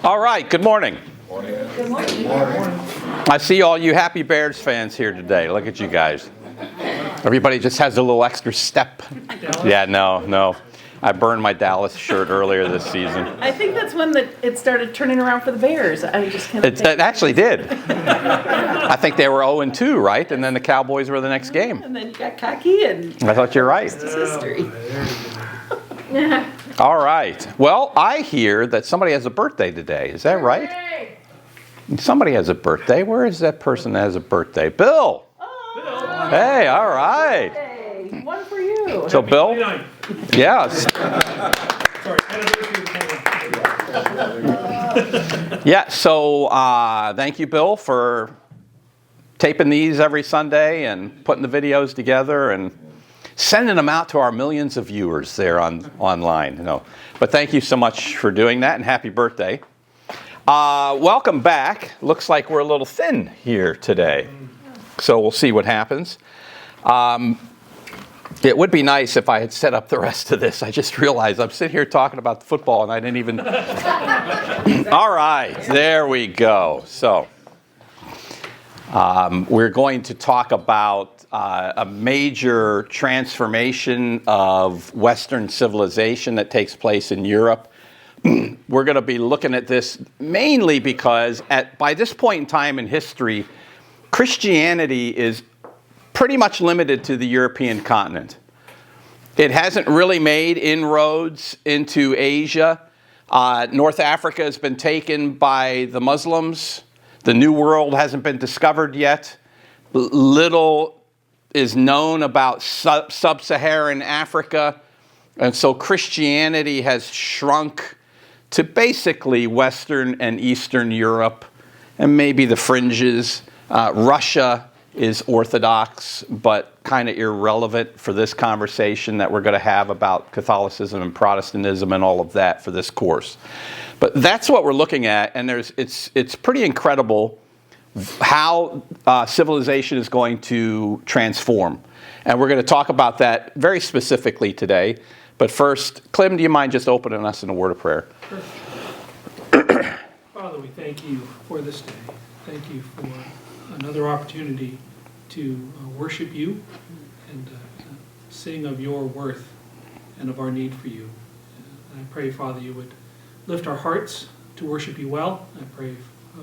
All right, good morning. Good morning. I see all you Happy Bears fans here today. Look at you guys. Everybody just has a little extra step. Yeah, no. I burned my Dallas shirt earlier this season. I think that's when it started turning around for the Bears. I just can't. It actually did. I think they were 0-2, right? And then the Cowboys were the next game. And then you got cocky, and I thought you're right. it's history. All right. Well, I hear that somebody has a birthday today. Is that right? Somebody has a birthday. Where is that person that has a birthday? Bill. Oh, Hey, all right. hey, one for you. So, Bill? Yes. Yeah, so thank you, Bill, for taping these every Sunday and putting the videos together and sending them out to our millions of viewers there online. But thank you so much for doing that, and happy birthday. Welcome back. Looks like we're a little thin here today, so we'll see what happens. It would be nice if I had set up the rest of this. I just realized I'm sitting here talking about the football, and I didn't even... All right, there we go. So we're going to talk about a major transformation of Western civilization that takes place in Europe. We're going to be looking at this mainly because by this point in time in history, Christianity is pretty much limited to the European continent. It hasn't really made inroads into Asia. North Africa has been taken by the Muslims. The New World hasn't been discovered yet. Little is known about sub-Saharan Africa. And so Christianity has shrunk to basically Western and Eastern Europe and maybe the fringes. Russia is Orthodox, but kind of irrelevant for this conversation that we're going to have about Catholicism and Protestantism and all of that for this course. But that's what we're looking at, and it's pretty incredible how civilization is going to transform. And we're going to talk about that very specifically today. But first, Clem, do you mind just opening us in a word of prayer? Sure. Father, we thank you for this day. Thank you for another opportunity to worship you and sing of your worth and of our need for you. And I pray, Father, you would lift our hearts to worship you well. I pray,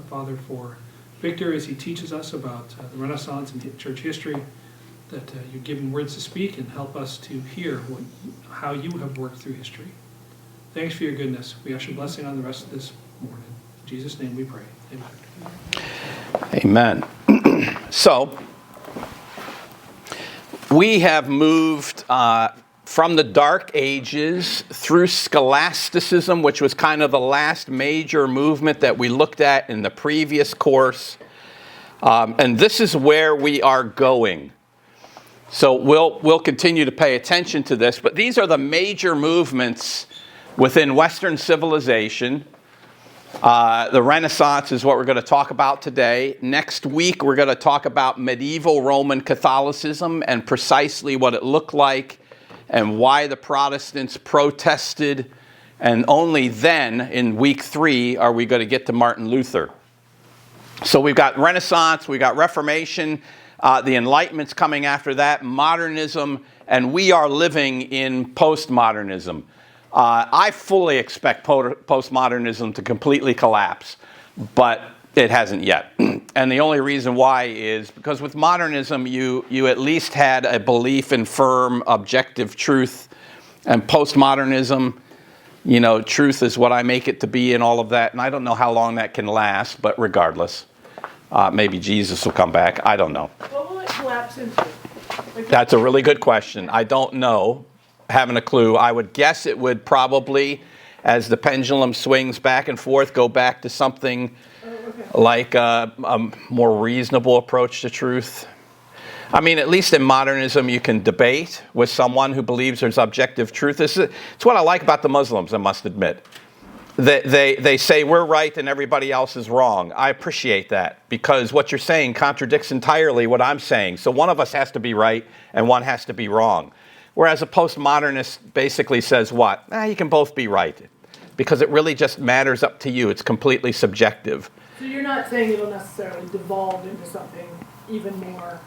Father, for Victor as he teaches us about the Renaissance and church history, that you give him words to speak and help us to hear how you have worked through history. Thanks for your goodness. We ask your blessing on the rest of this morning. In Jesus' name we pray. Amen. Amen. So, we have moved from the Dark Ages through scholasticism, which was kind of the last major movement that we looked at in the previous course. And this is where we are going. So we'll continue to pay attention to this, but these are the major movements within Western civilization. The Renaissance is what we're going to talk about today. Next week, we're going to talk about medieval Roman Catholicism and precisely what it looked like and why the Protestants protested. And only then, in week 3, are we going to get to Martin Luther. So we've got Renaissance, we've got Reformation, the Enlightenment's coming after that, modernism, and we are living in postmodernism. I fully expect postmodernism to completely collapse, but it hasn't yet. And the only reason why is because with modernism, you at least had a belief in firm, objective truth. And postmodernism, truth is what I make it to be and all of that. And I don't know how long that can last, but regardless, maybe Jesus will come back. I don't know. What will it collapse into? That's a really good question. I don't know. Haven't a clue. I would guess it would probably, as the pendulum swings back and forth, go back to something like a more reasonable approach to truth. I mean, at least in modernism, you can debate with someone who believes there's objective truth. It's what I like about the Muslims, I must admit. They say we're right and everybody else is wrong. I appreciate that because what you're saying contradicts entirely what I'm saying. So one of us has to be right and one has to be wrong. Whereas a postmodernist basically says what? You can both be right. because it really just matters up to you. It's completely subjective. So you're not saying it'll necessarily devolve into something even more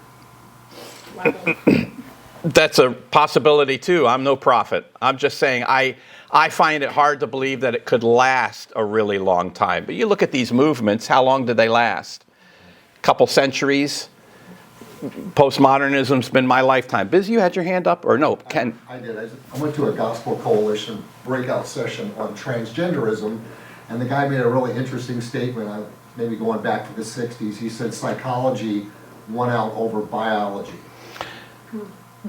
like That's a possibility too. I'm no prophet. I'm just saying I find it hard to believe that it could last a really long time. But you look at these movements, how long did they last? A couple centuries? Postmodernism's been my lifetime. Biz, you had your hand up? Or no, Ken? I did. I went to a Gospel Coalition breakout session on transgenderism, and the guy made a really interesting statement, maybe going back to the 60s. He said psychology won out over biology.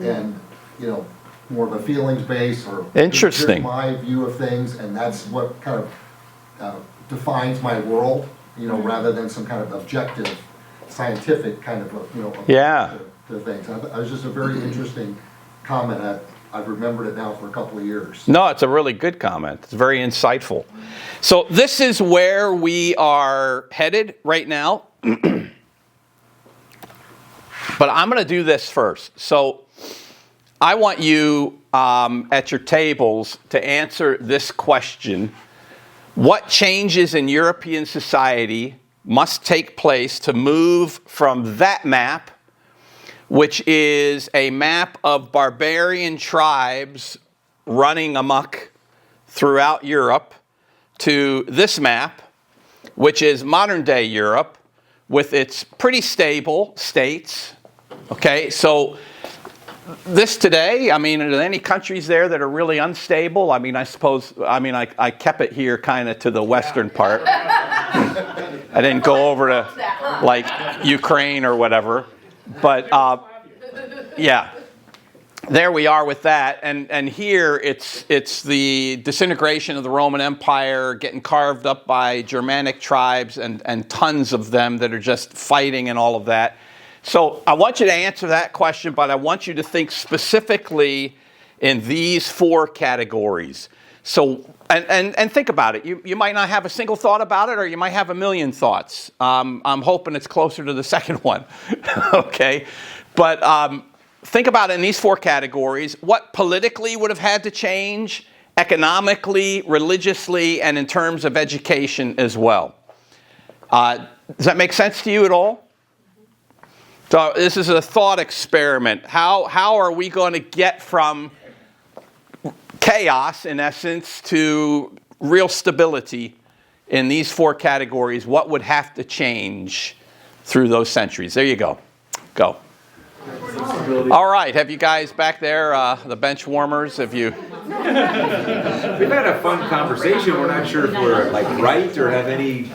And, you know, more of a feelings base or Interesting. here's my view of things, and that's what kind of defines my world, you know, rather than some kind of objective, scientific kind of, approach to things. It was just a very interesting comment. I've remembered it now for a couple of years. No, it's a really good comment. It's very insightful. So this is where we are headed right now. But I'm going to do this first. So I want you at your tables to answer this question. What changes in European society must take place to move from that map, which is a map of barbarian tribes running amok throughout Europe, to this map, which is modern-day Europe, with its pretty stable states? Okay, so this today, I mean, are there any countries there that are really unstable? I mean, I kept it here kind of to the western part. I didn't go over to, like, Ukraine or whatever. But, yeah, there we are with that. And here it's the disintegration of the Roman Empire getting carved up by Germanic tribes and tons of them that are just fighting and all of that. So I want you to answer that question, but I want you to think specifically in these four categories. So, and think about it. You might not have a single thought about it, or you might have a million thoughts. I'm hoping it's closer to the second one, okay? But think about it in these four categories. What politically would have had to change, economically, religiously, and in terms of education as well. Does that make sense to you at all? So this is a thought experiment. How are we going to get from chaos, in essence, to real stability in these four categories? What would have to change through those centuries? There you go. Go. All right. Have you guys back there, the bench warmers, have you? We've had a fun conversation. We're not sure if we're like right or have any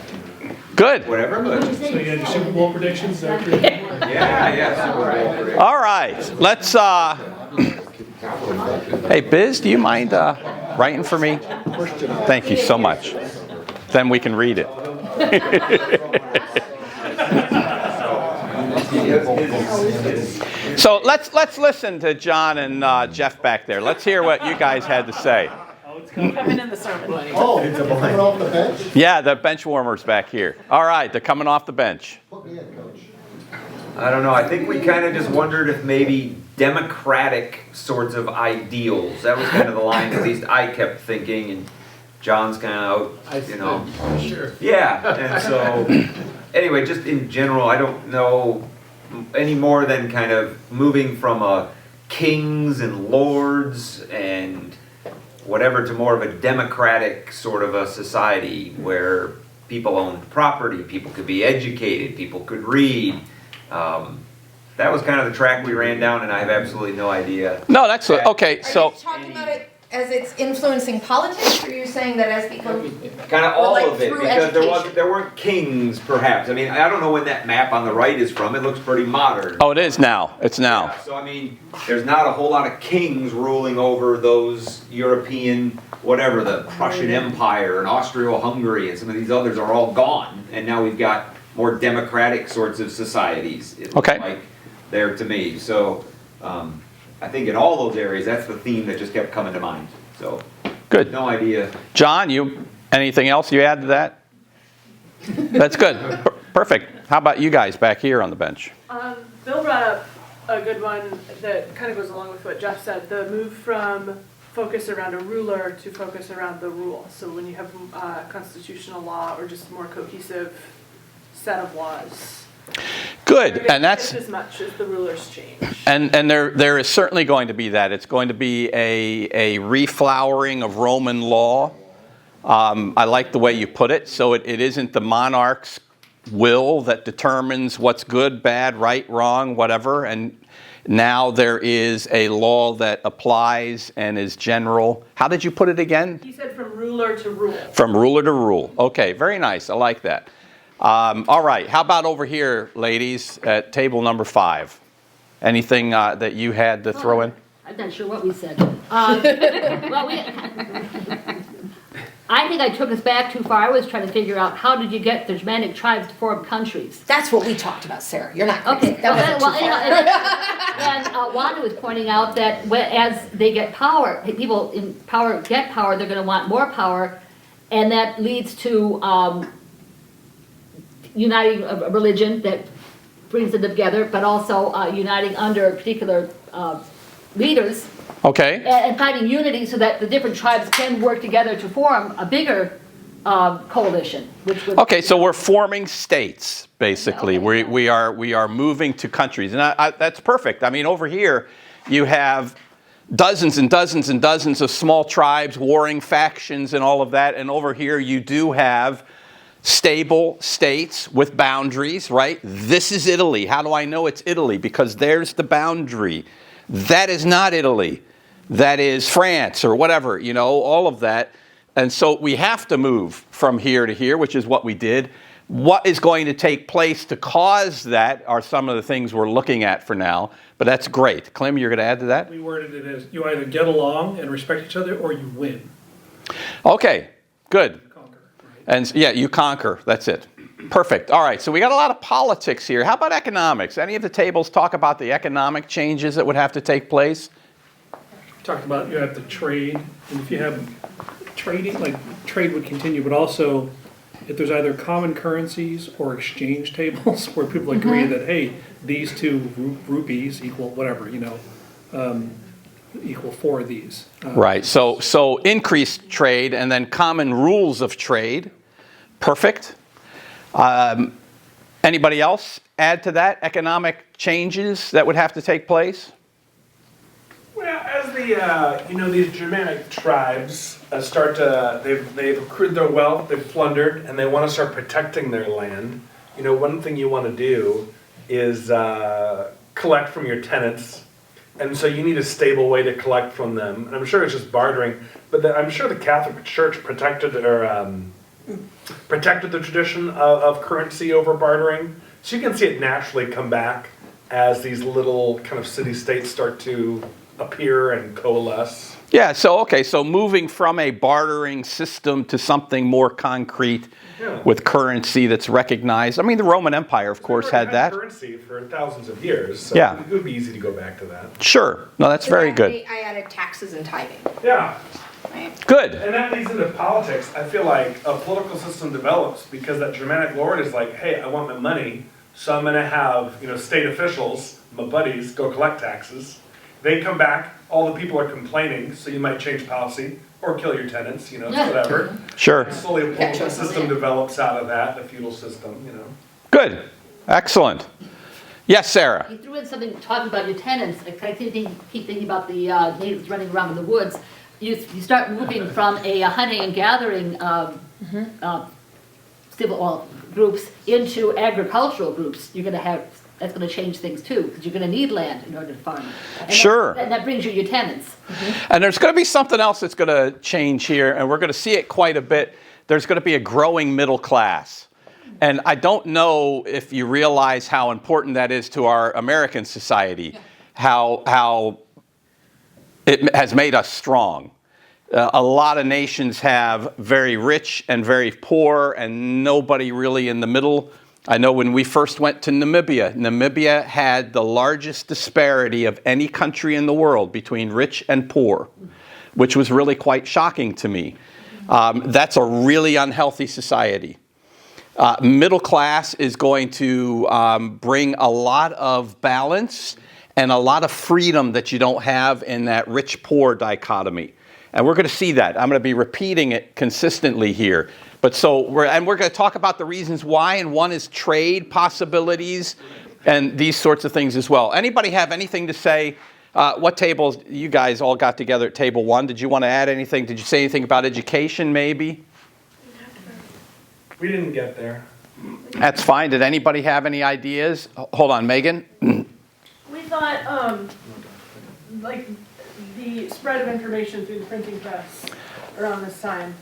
Good. whatever, but So you got your Super Bowl predictions? yeah, Super Bowl. All right. Let's, hey, Biz, do you mind writing for me? Thank you so much. Then we can read it. So let's listen to John and Jeff back there. Let's hear what you guys had to say. Coming in the sermon. Oh, it's coming off the bench? Yeah, the bench warmers back here. All right, they're coming off the bench. Put me in, coach. I don't know. I think we kind of just wondered if maybe democratic sorts of ideals. That was kind of the line, at least I kept thinking, and John's kind of, you know. Sure. Yeah, and so, anyway, just in general, I don't know any more than kind of moving from a kings and lords and whatever to more of a democratic sort of a society where people owned property, people could be educated, people could read. That was kind of the track we ran down, and I have absolutely no idea. No, that's okay. Are So you talking about it as it's influencing politics, or are you saying that as become Kind of all like of it, through because education? there weren't kings, perhaps. I mean, I don't know when that map on the right is from. It looks pretty modern. oh, it is now. It's now. Yeah, so I mean, there's not a whole lot of kings ruling over those European, whatever, the Prussian Empire and Austro-Hungary and some of these others are all gone, and now we've got more democratic sorts of societies. It looks Okay. like there to me. So I think in all those areas, that's the theme that just kept coming to mind. So Good. no idea. John, anything else you add to that? That's good. Perfect. How about you guys back here on the bench? Bill brought up a good one that kind of goes along with what Jeff said. The move from focus around a ruler to focus around the rule. So when you have constitutional law or just more cohesive set of laws. Good, They're and gonna that's shift as much as the rulers change. and there is certainly going to be that. It's going to be a reflowering of Roman law. I like the way you put it. So it isn't the monarch's will that determines what's good, bad, right, wrong, whatever. And now there is a law that applies and is general. How did you put it again? He said from ruler to rule. From ruler to rule. Okay, very nice. I like that. All right. How about over here, ladies, at table number 5? Anything that you had to throw in? I'm not sure what we said. I think I took us back too far. I was trying to figure out how did you get the Germanic tribes to form countries? That's what we talked about, Sarah. You're not Okay, crazy. That wasn't too far. and Wanda was pointing out that as they get power, people in power get power, they're going to want more power, and that leads to uniting a religion that brings them together, but also uniting under particular leaders. Okay. And finding unity so that the different tribes can work together to form a bigger coalition, which would. Okay, so we're forming states, basically. Okay. We are moving to countries, and that's perfect. I mean, over here, you have dozens and dozens and dozens of small tribes, warring factions, and all of that. And over here, you do have stable states with boundaries, right? This is Italy. How do I know it's Italy? Because there's the boundary. That is not Italy. That is France or whatever, all of that. And so we have to move from here to here, which is what we did. What is going to take place to cause that are some of the things we're looking at for now. But that's great. Clem, you're going to add to that? We worded it as you either get along and respect each other or you win. Okay, good. Conquer, right? And yeah, you conquer. That's it. Perfect. All right, so we got a lot of politics here. How about economics? Any of the tables talk about the economic changes that would have to take place? Talked about you have the trade, and if you have trading, like trade would continue, but also if there's either common currencies or exchange tables where people agree that, hey, these 2 rupees equal whatever, equal 4 of these. Right. So increased trade and then common rules of trade. Perfect. Anybody else add to that? Economic changes that would have to take place? Well, as these Germanic tribes start to, they've accrued their wealth, they've plundered, and they want to start protecting their land. One thing you want to do is collect from your tenants, and so you need a stable way to collect from them. And I'm sure it's just bartering, but I'm sure the Catholic Church protected the tradition of currency over bartering. So you can see it naturally come back as these little kind of city-states start to appear and coalesce. Yeah, so moving from a bartering system to something more concrete with currency that's recognized. I mean, the Roman Empire, of course, had that. Currency for thousands of years, so Yeah. it would be easy to go back to that. Sure. No, that's very good. I added taxes and tithing. Yeah, Good. and that leads into politics. I feel like a political system develops because that Germanic lord is like, hey, I want my money, so I'm going to have state officials, my buddies, go collect taxes. They come back, all the people are complaining, so you might change policy or kill your tenants, whatever. Sure. And slowly a political system develops out of that, the feudal system, Good. Excellent. Yes, Sarah. You threw in something talking about your tenants. I keep thinking about the natives running around in the woods. You start moving from a hunting and gathering civil groups into agricultural groups. That's going to change things too, because you're going to need land in order to farm. And Sure. And that brings you your tenants. And there's going to be something else that's going to change here, and we're going to see it quite a bit. There's going to be a growing middle class. And I don't know if you realize how important that is to our American society, how it has made us strong. A lot of nations have very rich and very poor, and nobody really in the middle. I know when we first went to Namibia had the largest disparity of any country in the world between rich and poor, which was really quite shocking to me. That's a really unhealthy society. Middle class is going to bring a lot of balance and a lot of freedom that you don't have in that rich-poor dichotomy. And we're going to see that. I'm going to be repeating it consistently here. But so we're going to talk about the reasons why, and one is trade possibilities and these sorts of things as well. Anybody have anything to say? What tables, you guys all got together at table 1. Did you want to add anything? Did you say anything about education maybe? We didn't get there. That's fine. Did anybody have any ideas? Hold on, Megan. We thought, like, the spread of information through the printing press around this time.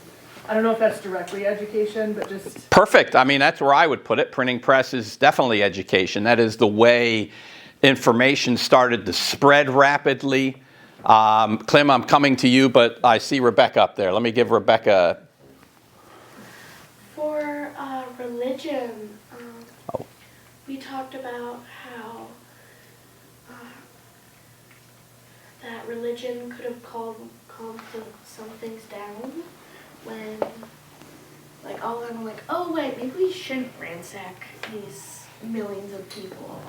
I don't know if that's directly education, but just... Perfect. I mean, that's where I would put it. Printing press is definitely education. That is the way information started to spread rapidly. Clem, I'm coming to you, but I see Rebecca up there. Let me give Rebecca... For religion, we talked about how that religion could have calmed some things down when, like, all of them were like, oh wait, maybe we shouldn't ransack these millions of people.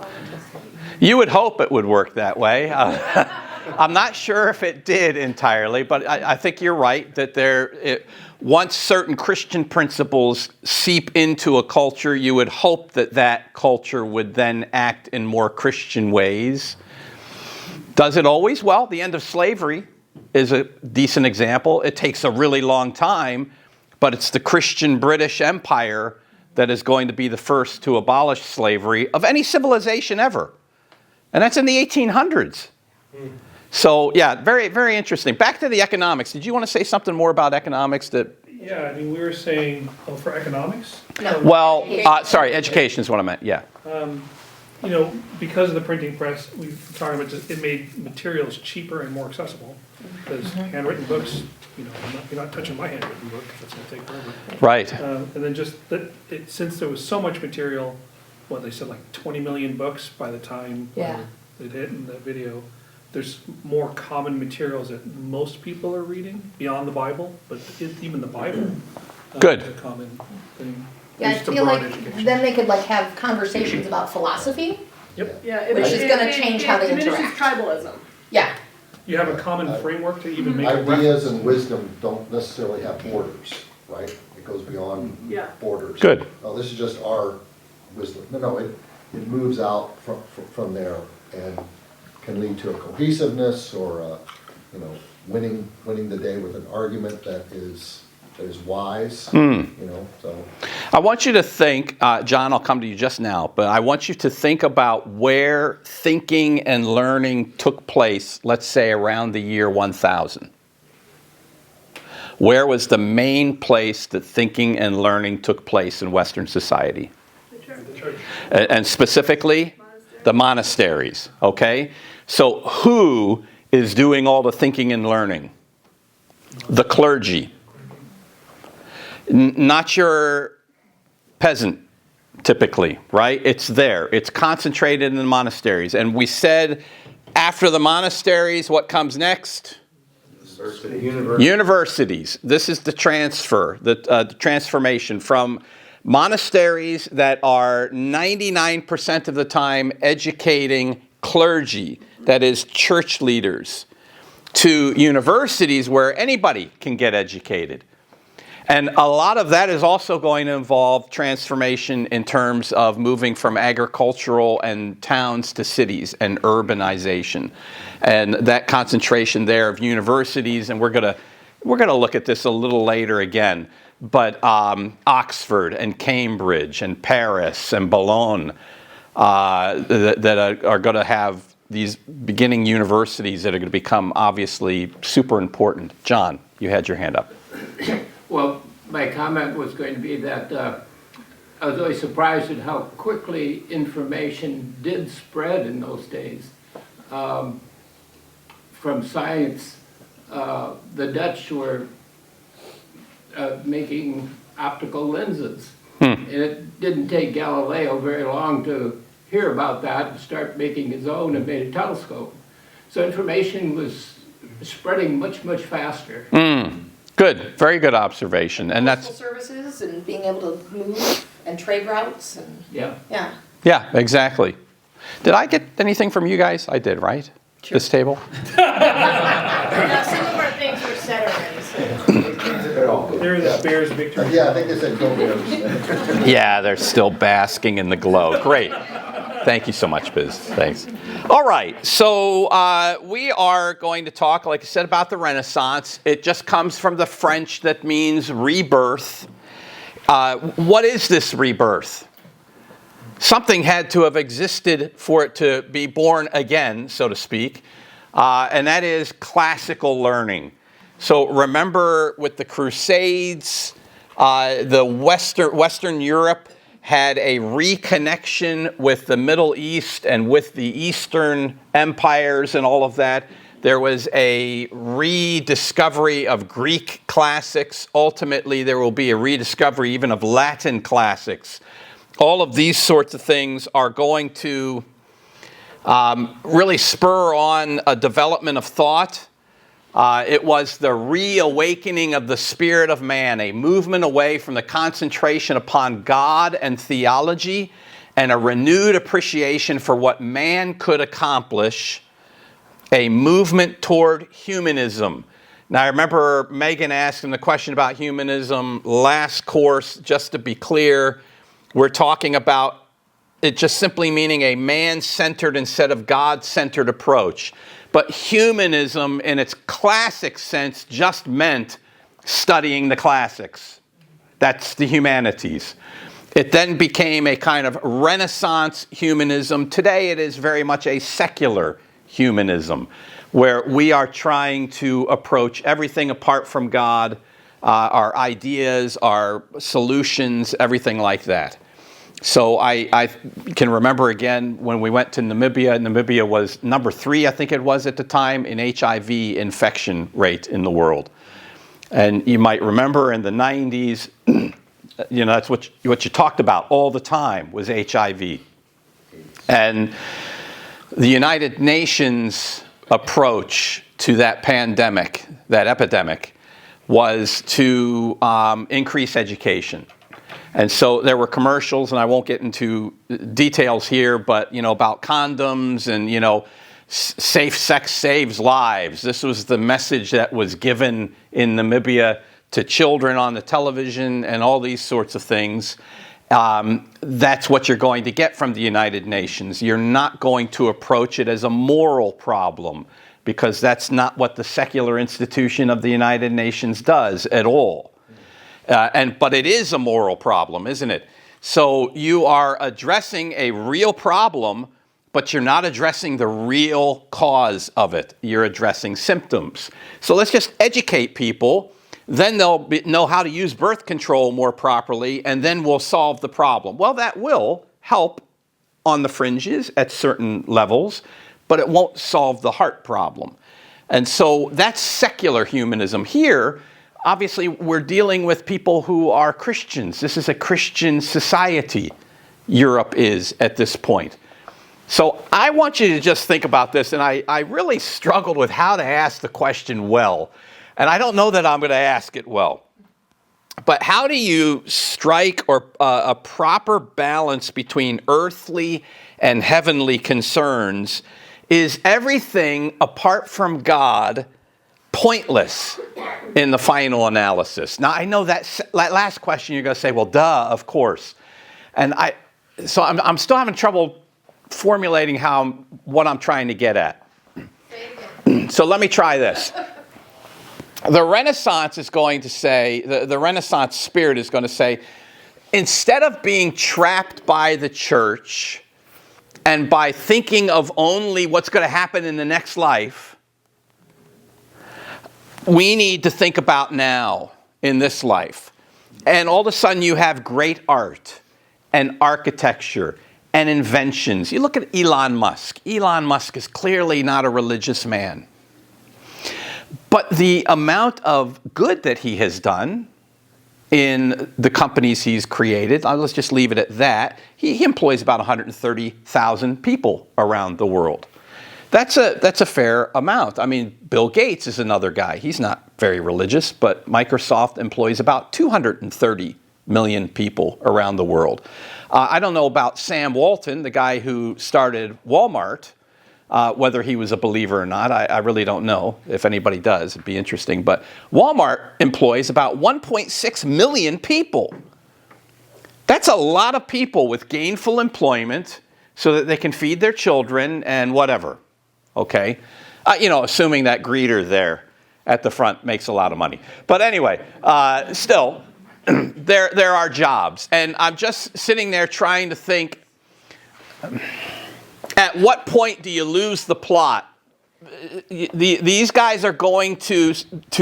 You would hope it would work that way. I'm not sure if it did entirely, but I think you're right that once certain Christian principles seep into a culture, you would hope that that culture would then act in more Christian ways. Does it always? Well, the end of slavery is a decent example. It takes a really long time, but it's the Christian British Empire that is going to be the first to abolish slavery of any civilization ever. And that's in the 1800s. So, yeah, very, very interesting. Back to the economics. Did you want to say something more about economics? Yeah, I mean, we were saying, for economics? No. Well, sorry, education is what I meant, yeah. You know, because of the printing press, we've talked about it made materials cheaper and more accessible. Because handwritten books, you know, you're not touching my handwritten book because it's going to take forever. Right. And then just that, since there was so much material, they said like 20 million books by the time it hit in the video. There's more common materials that most people are reading beyond the Bible, but even the Bible Good. is a common thing. Yeah, I Just a feel broad like education. then they could like have conversations about philosophy. Yep. Yeah, Which is gonna change how they It diminishes interact. tribalism. Yeah. You have a common framework to even make a Ideas reference. and wisdom don't necessarily have borders, right? It goes beyond Yeah. borders. Good. Oh, this is just our wisdom. No, it moves out from there and can lead to a cohesiveness or a, winning the day with an argument that is wise, so. I want you to think, John, I'll come to you just now, but I want you to think about where thinking and learning took place, let's say around the year 1000. Where was the main place that thinking and learning took place in Western society? The church. And specifically, the monasteries, okay? So who is doing all the thinking and learning? The clergy. Not your peasant, typically, right? It's there. It's concentrated in the monasteries. And we said after the monasteries, what comes next? Universities. This is the transfer, the transformation from monasteries that are 99% of the time educating clergy, that is church leaders, to universities where anybody can get educated. And a lot of that is also going to involve transformation in terms of moving from agricultural and towns to cities and urbanization. And that concentration there of universities, and we're gonna look at this a little later again, but Oxford and Cambridge and Paris and Bologna that are going to have these beginning universities that are going to become obviously super important. John, you had your hand up. Well, my comment was going to be that I was always surprised at how quickly information did spread in those days. From science, the Dutch were making optical lenses. And it didn't take Galileo very long to hear about that and start making his own and made a telescope. So information was spreading much, much faster. Good, very good observation, and Postal that's services and being able to move and trade routes and Yeah. yeah, exactly. Did I get anything from you guys? I did, right? Sure. This table. Now, some of our things were said already. There that bears victory. Yeah, I think they said go Bears. Yeah, they're still basking in the glow. Great. Thank you so much, Biz. Thanks. All right, so we are going to talk, like I said, about the Renaissance. It just comes from the French that means rebirth. What is this rebirth? Something had to have existed for it to be born again, so to speak, and that is classical learning. So remember with the Crusades, the Western Europe had a reconnection with the Middle East and with the Eastern empires and all of that. There was a rediscovery of Greek classics. Ultimately, there will be a rediscovery even of Latin classics. All of these sorts of things are going to really spur on a development of thought. It was the reawakening of the spirit of man, a movement away from the concentration upon God and theology, and a renewed appreciation for what man could accomplish, a movement toward humanism. Now, I remember Megan asking the question about humanism last course. Just to be clear, we're talking about it just simply meaning a man-centered instead of God-centered approach. But humanism, in its classic sense, just meant studying the classics. That's the humanities. It then became a kind of Renaissance humanism. Today, it is very much a secular humanism, where we are trying to approach everything apart from God, our ideas, our solutions, everything like that. So I can remember again when we went to Namibia. Namibia was number 3, I think it was at the time, in HIV infection rate in the world. And you might remember in the 90s, that's what you talked about all the time was HIV. And the United Nations approach to that pandemic, that epidemic, was to increase education. And so there were commercials, and I won't get into details here, but, about condoms and, safe sex saves lives. This was the message that was given in Namibia to children on the television and all these sorts of things. That's what you're going to get from the United Nations. You're not going to approach it as a moral problem, because that's not what the secular institution of the United Nations does at all. But it is a moral problem, isn't it? So you are addressing a real problem, but you're not addressing the real cause of it. You're addressing symptoms. So let's just educate people. Then they'll know how to use birth control more properly, and then we'll solve the problem. Well, that will help on the fringes at certain levels, but it won't solve the heart problem. And so that's secular humanism. Here, obviously, we're dealing with people who are Christians. This is a Christian society, Europe is at this point. So I want you to just think about this, and I really struggled with how to ask the question well. And I don't know that I'm going to ask it well. But how do you strike a proper balance between earthly and heavenly concerns? Is everything apart from God pointless in the final analysis? Now, I know that last question you're going to say, well, duh, of course. And so I'm still having trouble formulating what I'm trying to get at. So let me try this. The Renaissance is going to say, the Renaissance spirit is going to say, instead of being trapped by the church and by thinking of only what's going to happen in the next life, we need to think about now in this life. And all of a sudden you have great art and architecture and inventions. You look at Elon Musk. Elon Musk is clearly not a religious man. But the amount of good that he has done in the companies he's created, let's just leave it at that. He employs about 130,000 people around the world. That's a fair amount. I mean, Bill Gates is another guy. He's not very religious, but Microsoft employs about 230 million people around the world. I don't know about Sam Walton, the guy who started Walmart, whether he was a believer or not. I really don't know. If anybody does, it'd be interesting. But Walmart employs about 1.6 million people. That's a lot of people with gainful employment so that they can feed their children and whatever. Okay? Assuming that greeter there at the front makes a lot of money. But anyway, still, there are jobs. And I'm just sitting there trying to think, at what point do you lose the plot? These guys are going to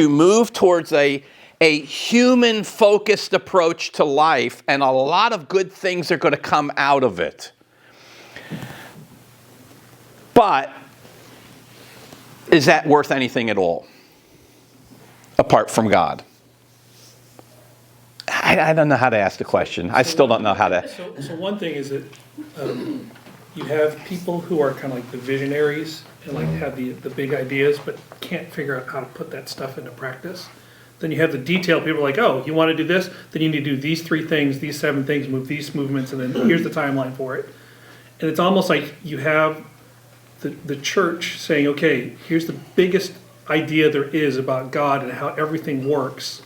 move towards a human-focused approach to life, and a lot of good things are going to come out of it. But is that worth anything at all, apart from God? I don't know how to ask the question. I still don't know how to. So one thing is that you have people who are kind of like the visionaries and like have the big ideas, but can't figure out how to put that stuff into practice. Then you have the detailed people like, oh, you want to do this? Then you need to do these 3 things, these 7 things, move these movements, and then here's the timeline for it. And it's almost like you have the church saying, okay, here's the biggest idea there is about God and how everything works.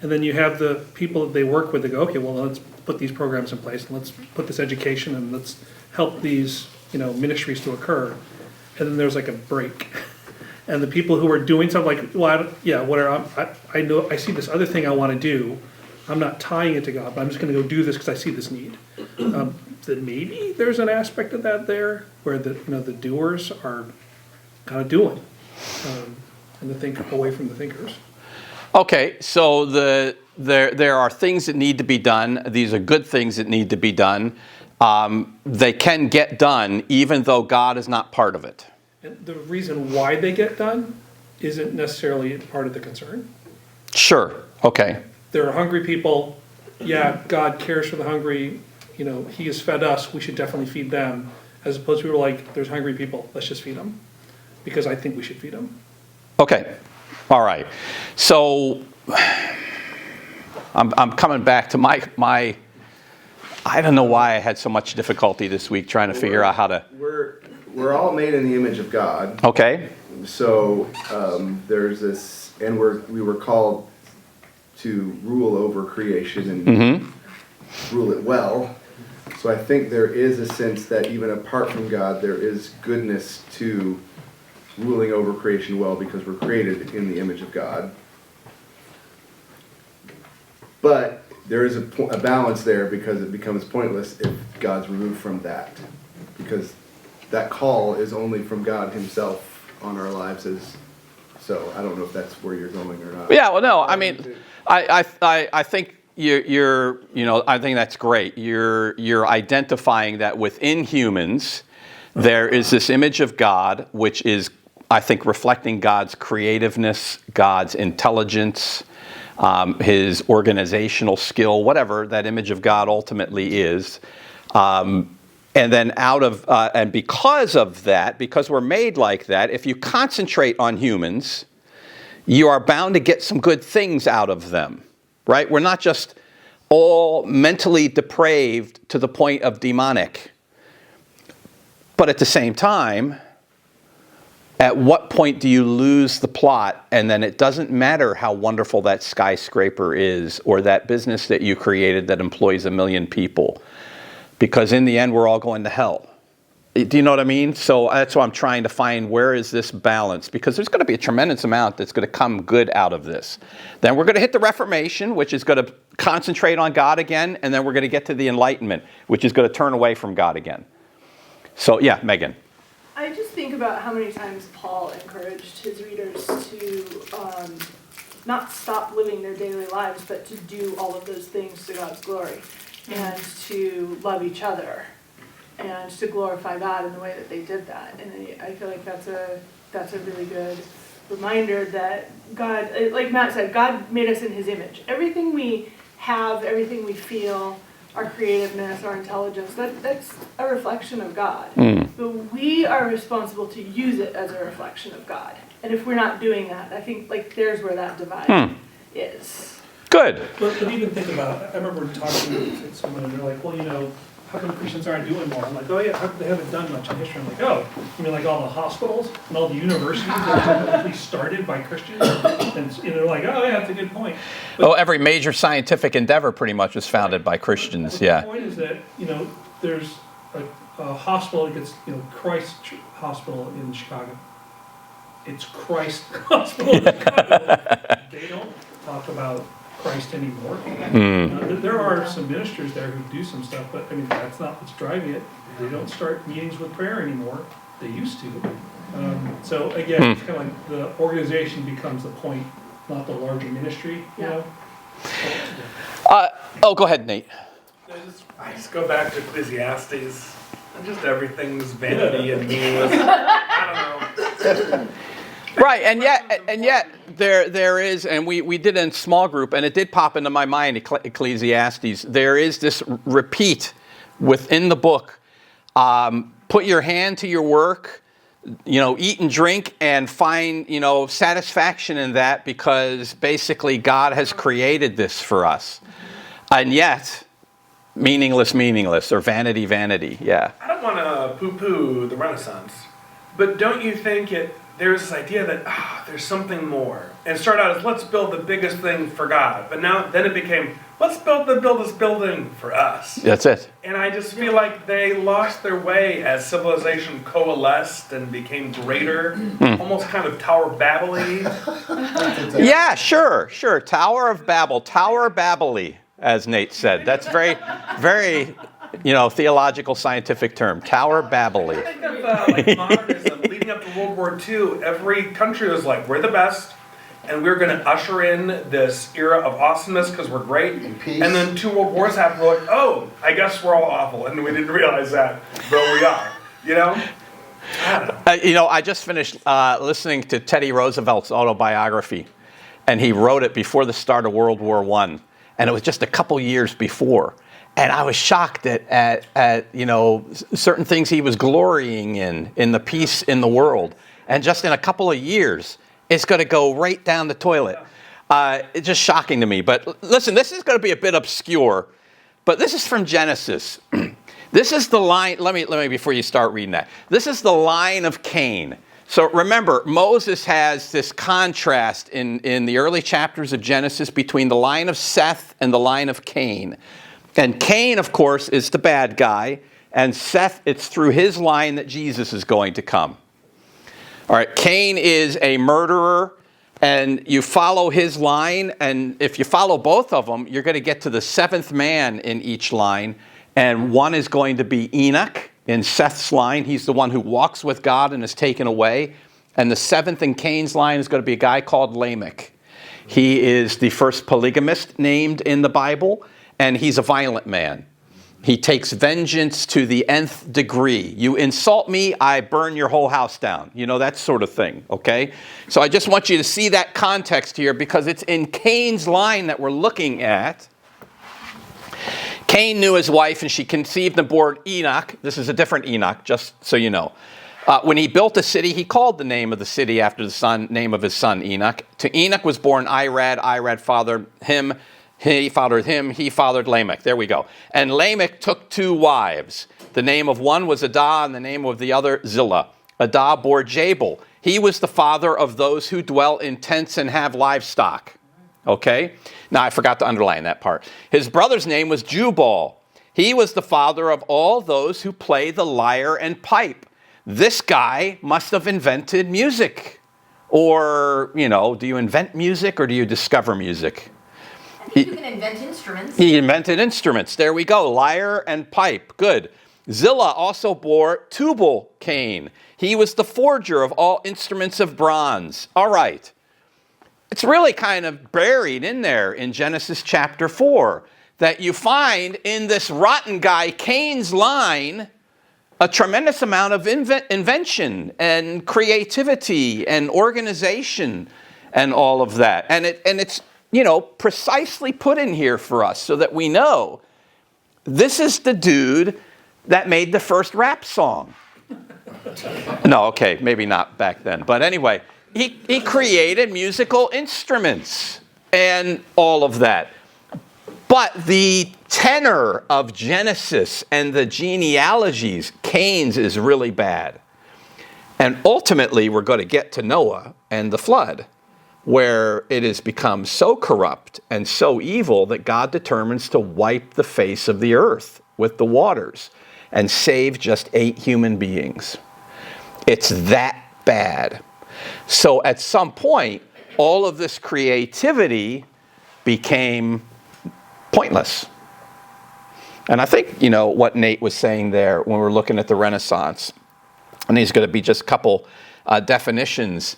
And then you have the people that they work with that go, okay, well, let's put these programs in place, and let's put this education, and let's help these, ministries to occur. And then there's like a break. And the people who are doing something like, well, whatever, I know, I see this other thing I want to do. I'm not tying it to God, but I'm just going to go do this because I see this need. That maybe there's an aspect of that there where the doers are kind of doing, and away from the thinkers. Okay, so there are things that need to be done. These are good things that need to be done. They can get done even though God is not part of it. And the reason why they get done isn't necessarily part of the concern. Sure, okay. There are hungry people. Yeah, God cares for the hungry. He has fed us. We should definitely feed them. As opposed to people like, there's hungry people. Let's just feed them. Because I think we should feed them. Okay, all right. So I'm coming back to my. I don't know why I had so much difficulty this week trying to figure out how to. We're all made in the image of God. Okay. So there's this, and we were called to rule over creation and rule it well. So I think there is a sense that even apart from God, there is goodness to ruling over creation well because we're created in the image of God. But there is a balance there because it becomes pointless if God's removed from that. Because that call is only from God himself on our lives. So I don't know if that's where you're going or not. Yeah, well, no, I mean, I think I think that's great. You're identifying that within humans, there is this image of God, which is, I think, reflecting God's creativeness, God's intelligence, his organizational skill, whatever that image of God ultimately is. And then and because of that, because we're made like that, if you concentrate on humans, you are bound to get some good things out of them, right? We're not just all mentally depraved to the point of demonic. But at the same time, at what point do you lose the plot and then it doesn't matter how wonderful that skyscraper is or that business that you created that employs 1 million people? Because in the end, we're all going to hell. Do you know what I mean? So that's why I'm trying to find where is this balance, because there's going to be a tremendous amount that's going to come good out of this. Then we're going to hit the Reformation, which is going to concentrate on God again, and then we're going to get to the Enlightenment, which is going to turn away from God again. So yeah, Megan. I just think about how many times Paul encouraged his readers to not stop living their daily lives, but to do all of those things to God's glory, and to love each other, and to glorify God in the way that they did that. And I feel like that's a really good reminder that God, like Matt said, God made us in his image. Everything we have, everything we feel, our creativeness, our intelligence, that's a reflection of God. But we are responsible to use it as a reflection of God. And if we're not doing that, I think there's where that divide is. Good. But even think about, I remember talking to someone and they're like, well, how come Christians aren't doing more? I'm like, oh yeah, how come they haven't done much in history? I'm like, oh, you mean like all the hospitals and all the universities that were actually started by Christians? And they're like, oh yeah, that's a good point. But Every major scientific endeavor pretty much was founded by Christians, the point is that, there's a hospital that gets, Christ Hospital in Chicago. It's Christ Hospital in Chicago. They don't talk about Christ anymore. There are some ministers there who do some stuff, but I mean, that's not what's driving it. They don't start meetings with prayer anymore. They used to. So again, it's kind of like the organization becomes the point, not the larger ministry, you know? Go ahead, Nate. I just go back to Ecclesiastes, and just everything's vanity and meaningless. I don't know. Right, and yet there is, and we did it in small group, and it did pop into my mind, Ecclesiastes. There is this repeat within the book. Put your hand to your work, eat and drink, and find, satisfaction in that, because basically God has created this for us. And yet, meaningless, or vanity, yeah. I don't want to poo-poo the Renaissance, but don't you think there's this idea that there's something more? And it started out as, let's build the biggest thing for God, but then it became, let's build this building for us. That's it. And I just feel like they lost their way as civilization coalesced and became greater, almost kind of Tower Babel-y. Yeah, sure. Tower of Babel, Tower Babel-y, as Nate said. That's very, very, theological, scientific term. Tower Babel-y. I think of modernism leading up to World War II. Every country was like, we're the best, and we're going to usher in this era of awesomeness because we're great. And peace. And then 2 world wars happened. We're like, oh, I guess we're all awful, and we didn't realize that, but we are. I don't know. I just finished listening to Teddy Roosevelt's autobiography, and he wrote it before the start of World War I, and it was just a couple years before. And I was shocked at certain things he was glorying in the peace in the world. And just in a couple of years, it's going to go right down the toilet. It's just shocking to me. But listen, this is going to be a bit obscure, but this is from Genesis. This is the line, let me, before you start reading that. This is the line of Cain. So remember, Moses has this contrast in the early chapters of Genesis between the line of Seth and the line of Cain. And Cain, of course, is the bad guy. And Seth, it's through his line that Jesus is going to come. All right, Cain is a murderer, and you follow his line. And if you follow both of them, you're going to get to the 7th man in each line. And one is going to be Enoch in Seth's line. He's the one who walks with God and is taken away. And the 7th in Cain's line is going to be a guy called Lamech. He is the first polygamist named in the Bible. And he's a violent man. He takes vengeance to the nth degree. You insult me, I burn your whole house down. That sort of thing, okay? So I just want you to see that context here, because it's in Cain's line that we're looking at. Cain knew his wife, and she conceived and bore Enoch. This is a different Enoch, just so you know. When he built a city, he called the name of the city after the name of his son Enoch. To Enoch was born Irad. Irad fathered him. He fathered him, he fathered Lamech. There we go. And Lamech took 2 wives. The name of one was Adah, and the name of the other Zillah. Adah bore Jabal. He was the father of those who dwell in tents and have livestock. Okay? Now, I forgot to underline that part. His brother's name was Jubal. He was the father of all those who play the lyre and pipe. This guy must have invented music. Or, do you invent music or do you discover music? You can invent instruments. He invented instruments. There we go. Lyre and pipe. Good. Zillah also bore Tubal-Cain. He was the forger of all instruments of bronze. All right. It's really kind of buried in there in Genesis chapter 4 that you find in this rotten guy, Cain's line, a tremendous amount of invention and creativity and organization and all of that. And it's precisely put in here for us so that we know this is the dude that made the first rap song. No, okay, maybe not back then. But anyway, he created musical instruments and all of that. But the tenor of Genesis and the genealogies, Cain's is really bad. And ultimately, we're going to get to Noah and the flood, where it has become so corrupt and so evil that God determines to wipe the face of the earth with the waters and save just 8 human beings. It's that bad. So at some point, all of this creativity became pointless. And I think, what Nate was saying there when we're looking at the Renaissance, and these are going to be just a couple definitions,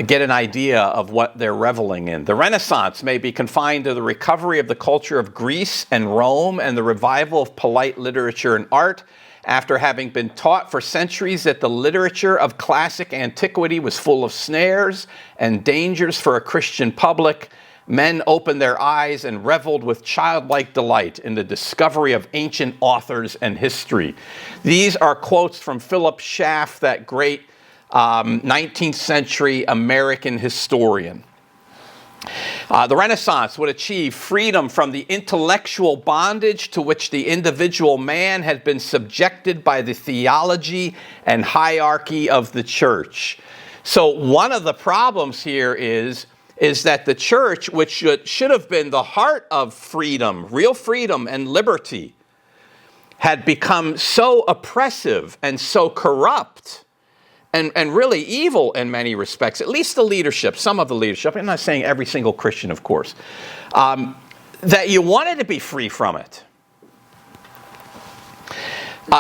get an idea of what they're reveling in. The Renaissance may be confined to the recovery of the culture of Greece and Rome and the revival of polite literature and art. After having been taught for centuries that the literature of classic antiquity was full of snares and dangers for a Christian public, men opened their eyes and reveled with childlike delight in the discovery of ancient authors and history. These are quotes from Philip Schaff, that great 19th century American historian. The Renaissance would achieve freedom from the intellectual bondage to which the individual man had been subjected by the theology and hierarchy of the church. So one of the problems here is that the church, which should have been the heart of freedom, real freedom and liberty, had become so oppressive and so corrupt and really evil in many respects, at least the leadership, some of the leadership, I'm not saying every single Christian, of course, that you wanted to be free from it.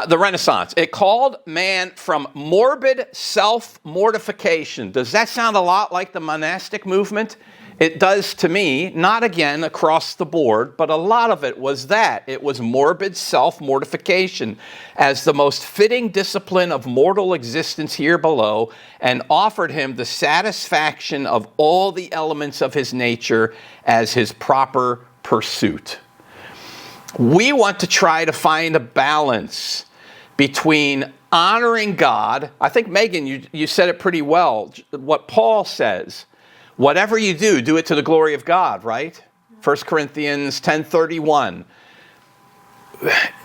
The Renaissance, it called man from morbid self-mortification. Does that sound a lot like the monastic movement? It does to me, not again across the board, but a lot of it was that. It was morbid self-mortification as the most fitting discipline of mortal existence here below, and offered him the satisfaction of all the elements of his nature as his proper pursuit. We want to try to find a balance between honoring God. I think, Megan, you said it pretty well. What Paul says, whatever you do, do it to the glory of God, right? 1 Corinthians 10:31.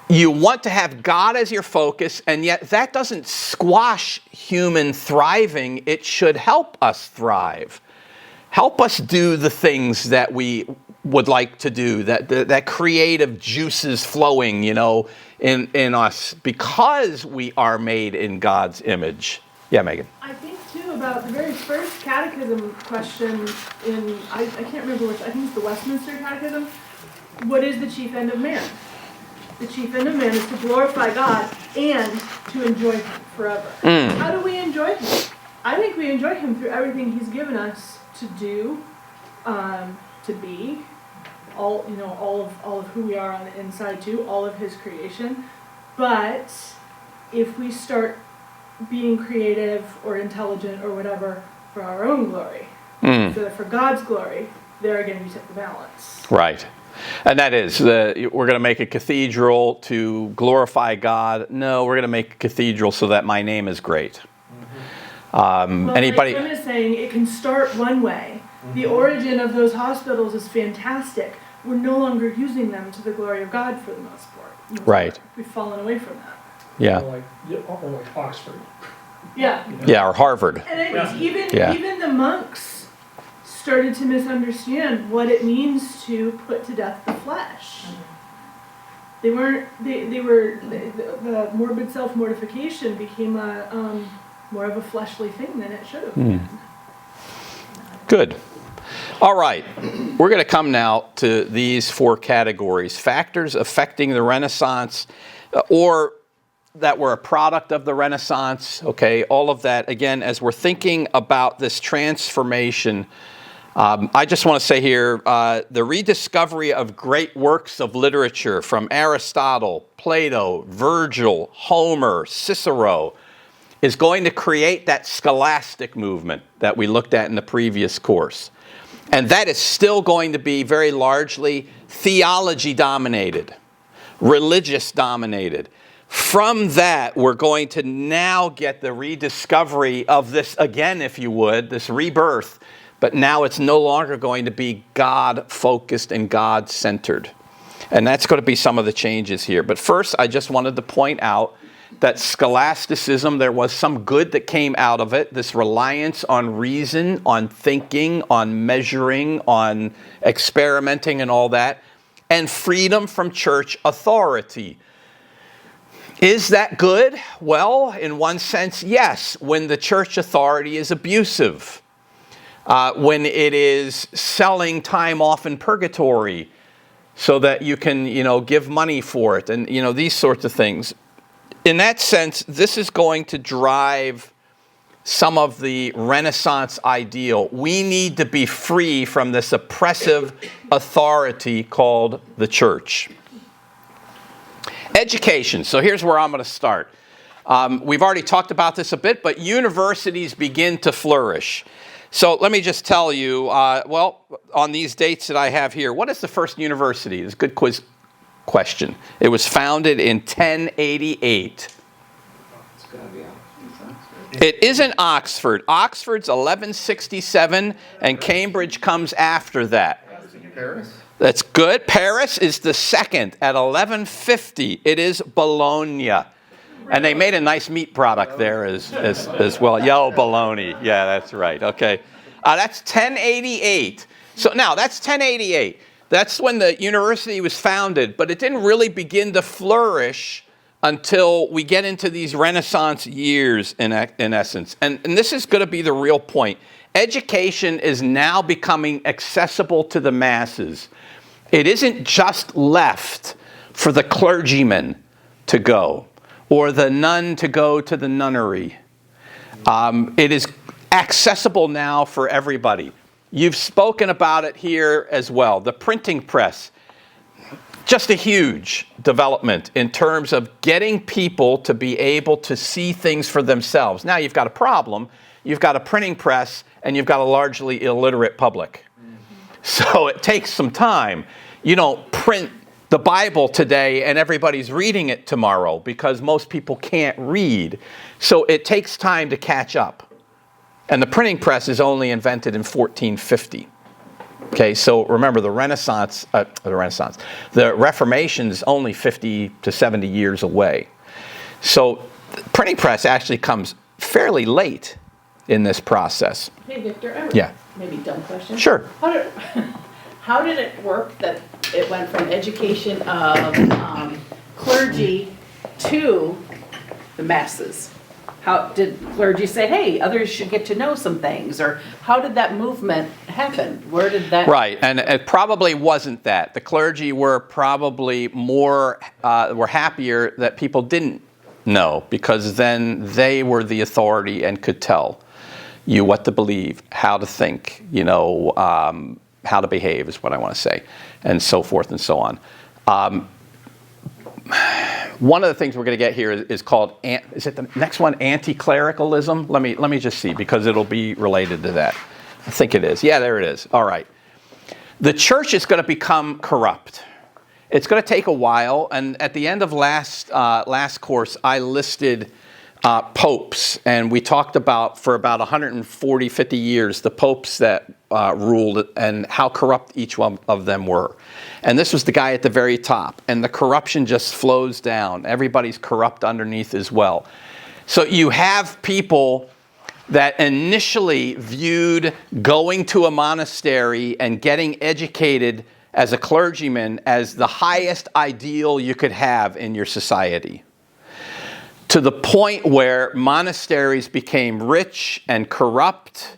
You want to have God as your focus, and yet that doesn't squash human thriving. It should help us thrive. Help us do the things that we would like to do, that creative juices flowing, in us, because we are made in God's image. Yeah, Megan. I think too about the very first catechism question in, I can't remember which, I think it's the Westminster Catechism. What is the chief end of man? The chief end of man is to glorify God and to enjoy Him forever. How do we enjoy Him? I think we enjoy Him through everything He's given us to do, to be, all of who we are on the inside too, all of His creation. But if we start being creative or intelligent or whatever for our own glory, so that for God's glory, there again you set the balance. Right. And that is, we're going to make a cathedral to glorify God. No, we're going to make a cathedral so that my name is great. Well, Anybody? Like Tim is saying, it can start one way. The origin of those hospitals is fantastic. We're no longer using them to the glory of God for the most part. Right. We've fallen away from that. Yeah. Or like Oxford. Yeah. Yeah, or Harvard. And Yeah. even the monks started to misunderstand what it means to put to death the flesh. They were the morbid self-mortification became a more of a fleshly thing than it should have been. Good. All right. We're going to come now to these 4 categories. Factors affecting the Renaissance, or that were a product of the Renaissance. Okay, all of that. Again, as we're thinking about this transformation, I just want to say here, the rediscovery of great works of literature from Aristotle, Plato, Virgil, Homer, Cicero, is going to create that scholastic movement that we looked at in the previous course. And that is still going to be very largely theology dominated, religious dominated. From that, we're going to now get the rediscovery of this again, if you would, this rebirth. But now it's no longer going to be God-focused and God-centered. And that's going to be some of the changes here. But first, I just wanted to point out that scholasticism, there was some good that came out of it. This reliance on reason, on thinking, on measuring, on experimenting and all that. And freedom from church authority. Is that good? Well, in one sense, yes, when the church authority is abusive. When it is selling time off in purgatory so that you can, give money for it and, these sorts of things. In that sense, this is going to drive some of the Renaissance ideal. We need to be free from this oppressive authority called the church. Education. So here's where I'm going to start. We've already talked about this a bit, but universities begin to flourish. So let me just tell you, on these dates that I have here, what is the first university? It's a good quiz question. It was founded in 1088. It isn't Oxford. Oxford's 1167, and Cambridge comes after that. Paris? That's good. Paris is the second at 1150. It is Bologna. And they made a nice meat product there as well. Yo, bologna. Yeah, that's right. Okay. That's 1088. So now, that's 1088. That's when the university was founded, but it didn't really begin to flourish until we get into these Renaissance years, in essence. And this is going to be the real point. Education is now becoming accessible to the masses. It isn't just left for the clergyman to go, or the nun to go to the nunnery. It is accessible now for everybody. You've spoken about it here as well. The printing press, just a huge development in terms of getting people to be able to see things for themselves. Now you've got a problem. You've got a printing press, and you've got a largely illiterate public. So it takes some time. You don't print the Bible today and everybody's reading it tomorrow because most people can't read. So it takes time to catch up. And the printing press is only invented in 1450. Okay, so remember the Reformation is only 50 to 70 years away. So the printing press actually comes fairly late in this process. Hey, Victor, I have Yeah. maybe dumb question. Sure. How did it work that it went from education of clergy to the masses? How did clergy say, hey, others should get to know some things? Or how did that movement happen? Where did that... Right, and it probably wasn't that. The clergy were probably were happier that people didn't know, because then they were the authority and could tell you what to believe, how to think, how to behave is what I want to say, and so forth and so on. One of the things we're going to get here is called, is it the next one, anti-clericalism? Let me just see, because it'll be related to that. I think it is. Yeah, there it is. All right. The church is going to become corrupt. It's going to take a while, and at the end of last course, I listed popes, and we talked about, for about 140, 50 years, the popes that ruled and how corrupt each one of them were. And this was the guy at the very top, and the corruption just flows down. Everybody's corrupt underneath as well. So you have people that initially viewed going to a monastery and getting educated as a clergyman as the highest ideal you could have in your society, to the point where monasteries became rich and corrupt,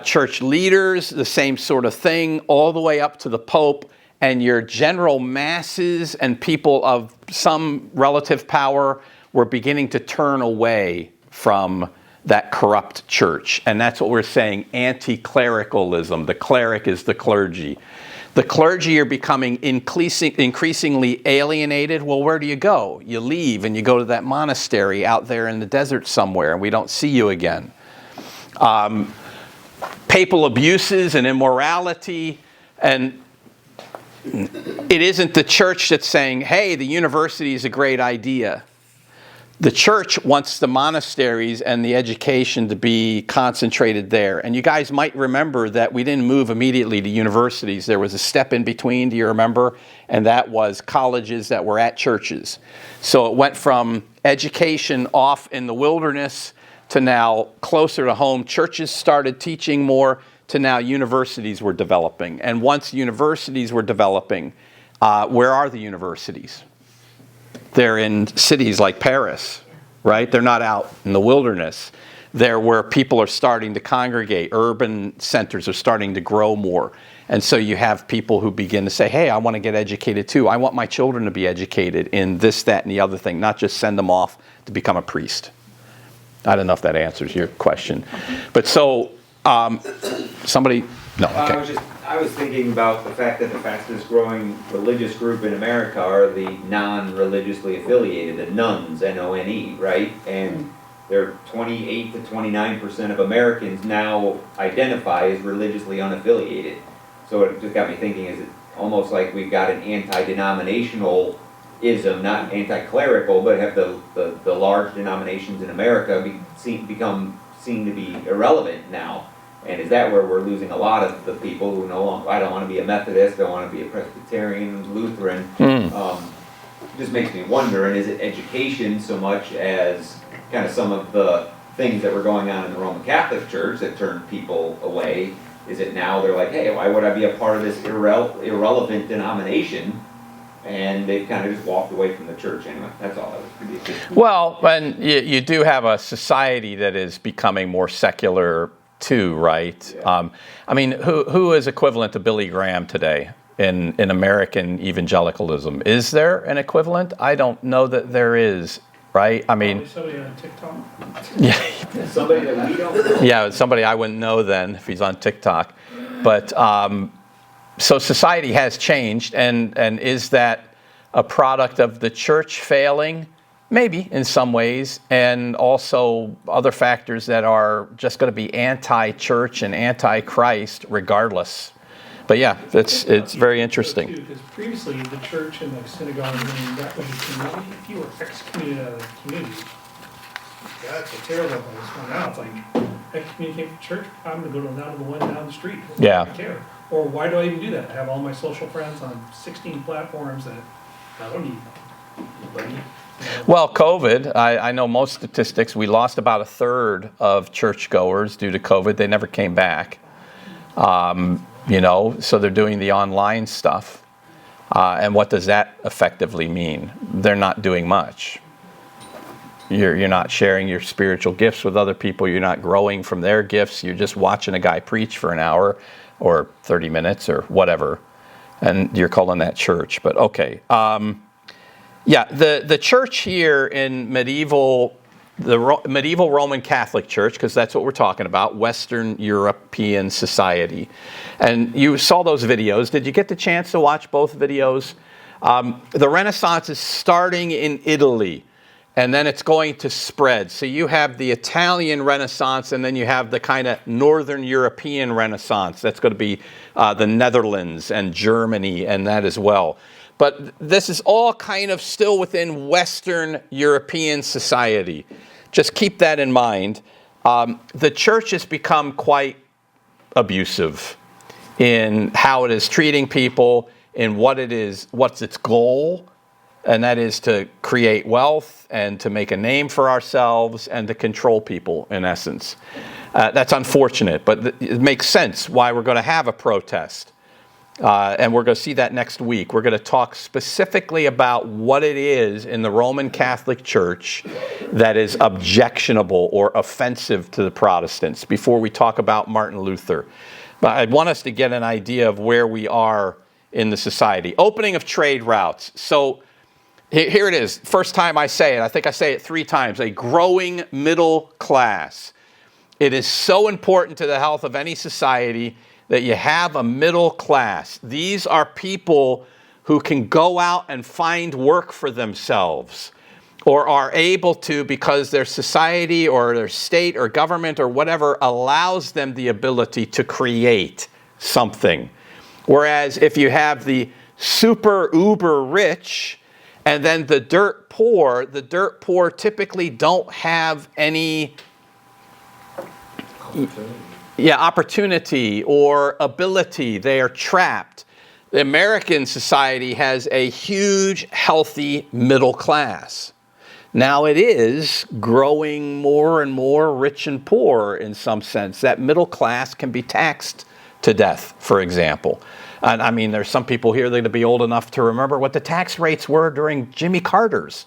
church leaders, the same sort of thing, all the way up to the Pope, and your general masses and people of some relative power were beginning to turn away from that corrupt church. And that's what we're saying, anti-clericalism. The cleric is the clergy. The clergy are becoming increasingly alienated. Well, where do you go? You leave and you go to that monastery out there in the desert somewhere, and we don't see you again. Papal abuses and immorality, and it isn't the church that's saying, hey, the university is a great idea. The church wants the monasteries and the education to be concentrated there. And you guys might remember that we didn't move immediately to universities. There was a step in between, do you remember? And that was colleges that were at churches. So it went from education off in the wilderness to now closer to home. Churches started teaching more to now universities were developing. And once universities were developing, where are the universities? They're in cities like Paris, right? They're not out in the wilderness. They're where people are starting to congregate. Urban centers are starting to grow more. And so you have people who begin to say, hey, I want to get educated too. I want my children to be educated in this, that, and the other thing, not just send them off to become a priest. I don't know if that answers your question. But so, somebody, no, okay. I was thinking about the fact that the fastest growing religious group in America are the non-religiously affiliated, the nuns, N-O-N-E, right? And they're 28 to 29% of Americans now identify as religiously unaffiliated. So it just got me thinking, is it almost like we've got an anti-denominational-ism, not anti-clerical, but have the large denominations in America become seen to be irrelevant now? And is that where we're losing a lot of the people who no longer, I don't want to be a Methodist, I don't want to be a Presbyterian, Lutheran. Just makes me wonder, and is it education so much as kind of some of the things that were going on in the Roman Catholic Church that turned people away? Is it now they're like, hey, why would I be a part of this irrelevant denomination? And they've kind of just walked away from the church anyway. That's all I was predicting. Well, and you do have a society that is becoming more secular too, right? Yeah. I mean, who is equivalent to Billy Graham today in American evangelicalism? Is there an equivalent? I don't know that there is, right? I mean, somebody on TikTok. Yeah, somebody that we don't know. Yeah, somebody I wouldn't know then if he's on TikTok. But so society has changed, and is that a product of the church failing? Maybe in some ways, and also other factors that are just going to be anti-church and anti-Christ regardless. But yeah, it's very interesting. Because previously the church and the synagogue, and that was a community. If you were excommunicated out of the community, that's a terrible place. Well, now it's like excommunicate from church. I'm going to go down to the one down the street. Yeah. I don't care. Or why do I even do that? I have all my social friends on 16 platforms that I don't need anybody. Well, COVID, I know most statistics, we lost about a third of churchgoers due to COVID. They never came back. So they're doing the online stuff. And what does that effectively mean? They're not doing much. You're not sharing your spiritual gifts with other people. You're not growing from their gifts. You're just watching a guy preach for an hour or 30 minutes or whatever. And you're calling that church. But okay. Yeah, the church here in medieval Roman Catholic Church, because that's what we're talking about, Western European society. And you saw those videos. Did you get the chance to watch both videos? The Renaissance is starting in Italy, and then it's going to spread. So you have the Italian Renaissance, and then you have the kind of Northern European Renaissance. That's going to be the Netherlands and Germany and that as well. But this is all kind of still within Western European society. Just keep that in mind. The church has become quite abusive in how it is treating people, in what it is, what's its goal, and that is to create wealth and to make a name for ourselves and to control people, in essence. That's unfortunate, but it makes sense why we're going to have a protest. And we're going to see that next week. We're going to talk specifically about what it is in the Roman Catholic Church that is objectionable or offensive to the Protestants before we talk about Martin Luther. But I want us to get an idea of where we are in the society. Opening of trade routes. So here it is. First time I say it. I think I say it 3 times. A growing middle class. It is so important to the health of any society that you have a middle class. These are people who can go out and find work for themselves or are able to because their society or their state or government or whatever allows them the ability to create something. Whereas if you have the super uber rich And then the dirt poor typically don't have any opportunity or ability. They are trapped. The American society has a huge, healthy middle class. Now it is growing more and more rich and poor in some sense. That middle class can be taxed to death, for example. And I mean, there's some people here that are going to be old enough to remember what the tax rates were during Jimmy Carter's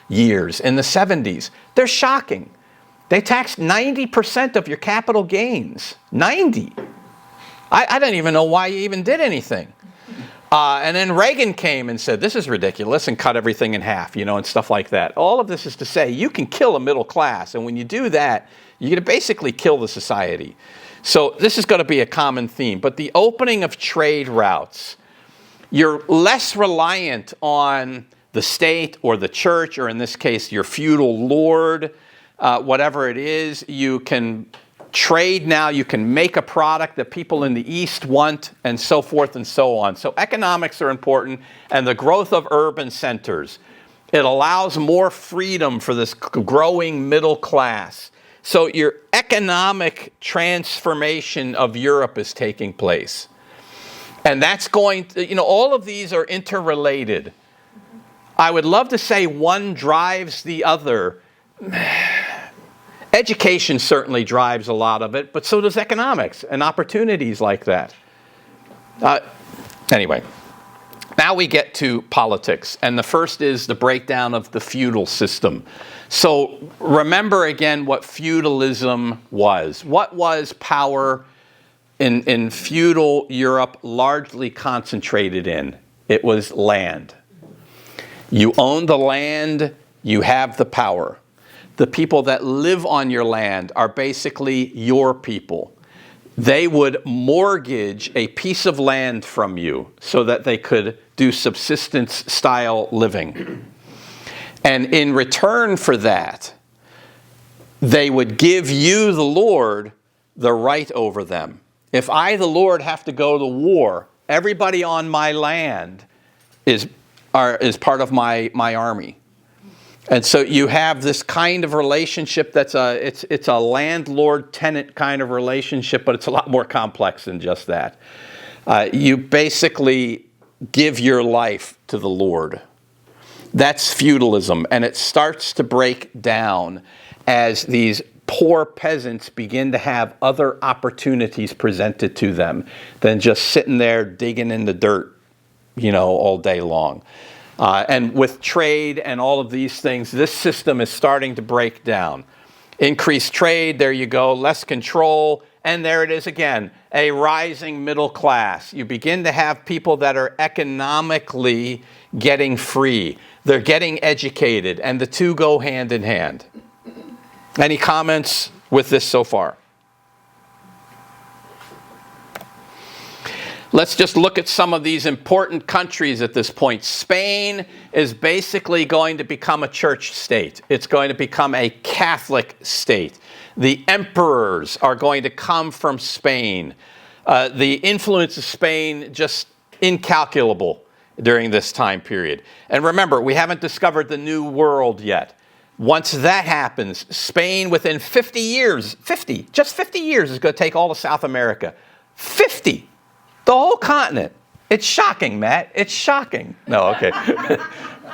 years in the 70s. They're shocking. They taxed 90% of your capital gains. 90. I don't even know why you even did anything. And then Reagan came and said, this is ridiculous, and cut everything in half, and stuff like that. All of this is to say you can kill a middle class, and when you do that, you're going to basically kill the society. So this is going to be a common theme. But the opening of trade routes, you're less reliant on the state or the church, or in this case, your feudal lord, whatever it is. You can trade now, you can make a product that people in the East want, and so forth and so on. So economics are important, and the growth of urban centers. It allows more freedom for this growing middle class. So your economic transformation of Europe is taking place. And that's going to, all of these are interrelated. I would love to say one drives the other. Education certainly drives a lot of it, but so does economics and opportunities like that. Anyway, now we get to politics. And the first is the breakdown of the feudal system. So remember again what feudalism was. What was power in feudal Europe largely concentrated in? It was land. You own the land, you have the power. The people that live on your land are basically your people. They would mortgage a piece of land from you so that they could do subsistence-style living. And in return for that, they would give you, the Lord, the right over them. If I, the Lord, have to go to war, everybody on my land is part of my army. And so you have this kind of relationship that's it's a landlord-tenant kind of relationship, but it's a lot more complex than just that. You basically give your life to the Lord. That's feudalism, and it starts to break down as these poor peasants begin to have other opportunities presented to them than just sitting there digging in the dirt, all day long. And with trade and all of these things, this system is starting to break down. Increased trade, there you go, less control, and there it is again, a rising middle class. You begin to have people that are economically getting free. They're getting educated, and the two go hand in hand. Any comments with this so far? Let's just look at some of these important countries at this point. Spain is basically going to become a church state. It's going to become a Catholic state. The emperors are going to come from Spain. The influence of Spain just incalculable during this time period. And remember, we haven't discovered the New World yet. Once that happens, Spain within 50 years, just 50 years is going to take all of South America. 50! The whole continent. It's shocking, Matt. It's shocking. No, okay.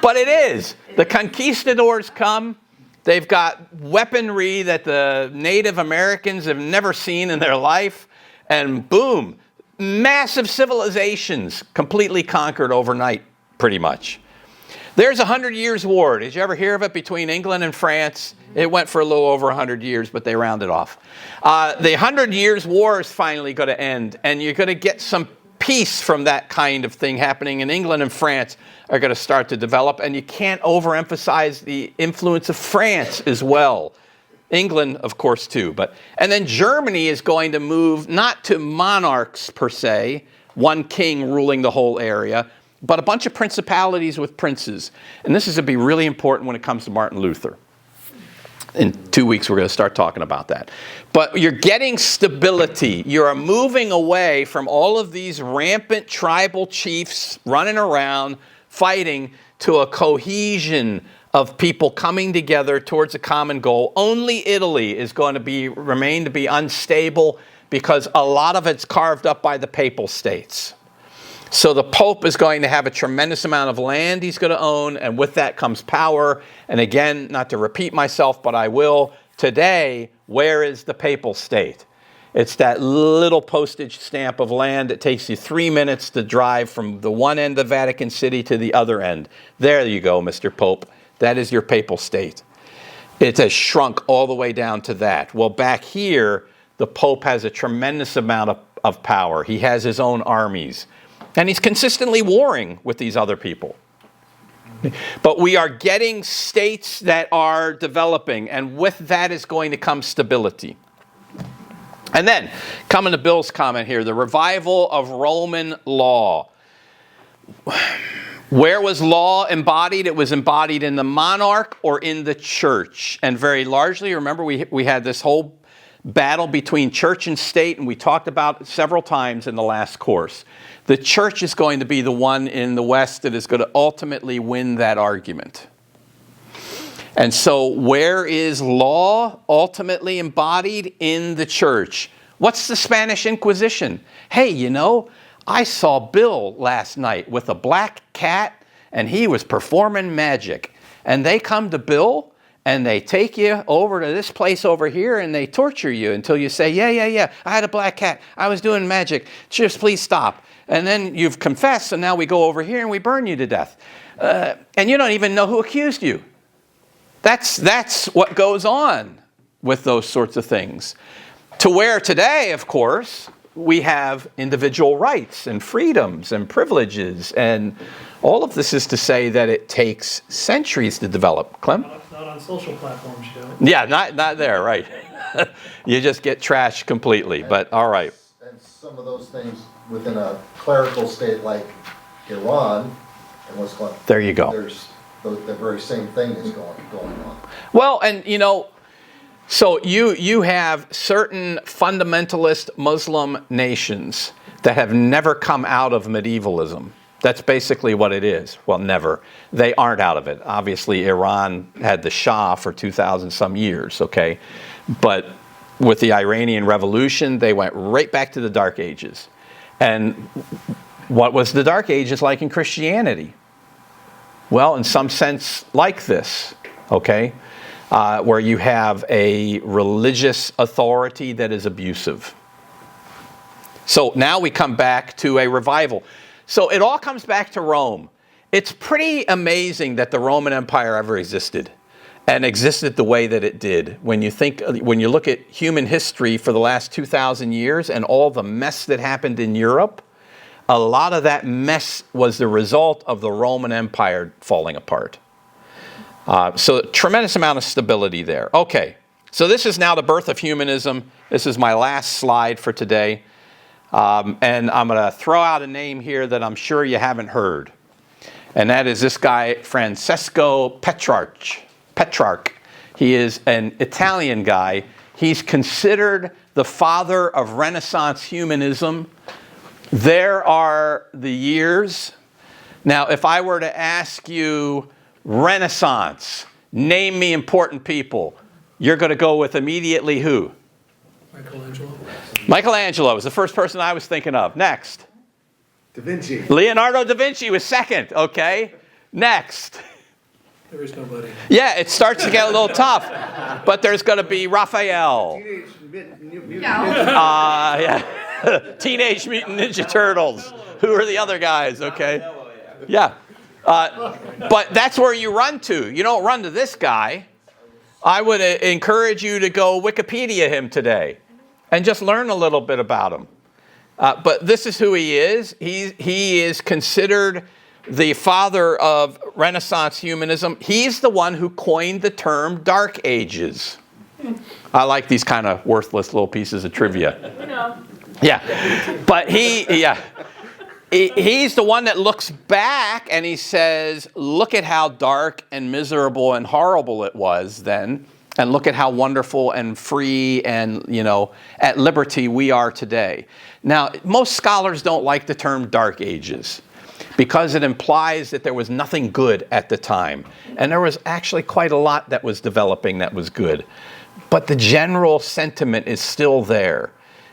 But it is. The conquistadors come. They've got weaponry that the Native Americans have never seen in their life. And boom, massive civilizations completely conquered overnight, pretty much. There's a 100 Years' War. Did you ever hear of it between England and France? It went for a little over 100 years, but they rounded off. The 100 Years' War is finally going to end, and you're going to get some peace from that kind of thing happening. And England and France are going to start to develop, and you can't overemphasize the influence of France as well. England, of course, too. And then Germany is going to move not to monarchs per se, one king ruling the whole area, but a bunch of principalities with princes. And this is going to be really important when it comes to Martin Luther. In 2 weeks, we're going to start talking about that. But you're getting stability. You're moving away from all of these rampant tribal chiefs running around, fighting to a cohesion of people coming together towards a common goal. Only Italy is going to remain to be unstable because a lot of it's carved up by the papal states. So the Pope is going to have a tremendous amount of land he's going to own, and with that comes power. And again, not to repeat myself, but I will, today, where is the papal state? It's that little postage stamp of land. It takes you 3 minutes to drive from the one end of Vatican City to the other end. There you go, Mr. Pope. That is your papal state. It has shrunk all the way down to that. Well, back here, the Pope has a tremendous amount of power. He has his own armies. And he's consistently warring with these other people. But we are getting states that are developing, and with that is going to come stability. And then, coming to Bill's comment here, the revival of Roman law. Where was law embodied? It was embodied in the monarch or in the church. And very largely, remember, we had this whole battle between church and state, and we talked about it several times in the last course. The church is going to be the one in the West that is going to ultimately win that argument. And so where is law ultimately embodied? In the church. What's the Spanish Inquisition? Hey, you know, I saw Bill last night with a black cat, and he was performing magic. And they come to Bill, and they take you over to this place over here, and they torture you until you say, yeah, I had a black cat. I was doing magic. Just please stop. And then you've confessed, so now we go over here and we burn you to death. And you don't even know who accused you. That's what goes on with those sorts of things. To where today, of course, we have individual rights and freedoms and privileges. And all of this is to say that it takes centuries to develop. Clem? Not on social platforms, Joe. Yeah, not there, right. You just get trashed completely, but all right. And some of those things within a clerical state like Iran, and what's going on. There you go. There's the very same thing is going on. Well, and you know, so you have certain fundamentalist Muslim nations that have never come out of medievalism. That's basically what it is. Well, never. They aren't out of it. Obviously, Iran had the Shah for 2,000 some years, okay? But with the Iranian Revolution, they went right back to the Dark Ages. And what was the Dark Ages like in Christianity? Well, in some sense, like this, okay? Where you have a religious authority that is abusive. So now we come back to a revival. So it all comes back to Rome. It's pretty amazing that the Roman Empire ever existed and existed the way that it did. When you look at human history for the last 2,000 years and all the mess that happened in Europe, a lot of that mess was the result of the Roman Empire falling apart. So tremendous amount of stability there. Okay, so this is now the birth of humanism. This is my last slide for today. And I'm going to throw out a name here that I'm sure you haven't heard. And that is this guy, Francesco Petrarch. He is an Italian guy. He's considered the father of Renaissance humanism. There are the years. Now, if I were to ask you, Renaissance, name me important people, you're going to go with immediately who? Michelangelo was the first person I was thinking of. Next. Da Vinci. Leonardo da Vinci was second, okay? Next. There is nobody. Yeah, it starts to get a little tough, but there's going to be Raphael. Teenage Mutant Ninja Turtles. Who are the other guys, okay? Yeah. But that's where you run to. You don't run to this guy. I would encourage you to go Wikipedia him today and just learn a little bit about him. But this is who he is. He is considered the father of Renaissance humanism. He's the one who coined the term Dark Ages. I like these kind of worthless little pieces of trivia. Yeah, but he's the one that looks back and he says, look at how dark and miserable and horrible it was then, and look at how wonderful and free and, at liberty we are today. Now, most scholars don't like the term Dark Ages because it implies that there was nothing good at the time. And there was actually quite a lot that was developing that was good. But the general sentiment is still there.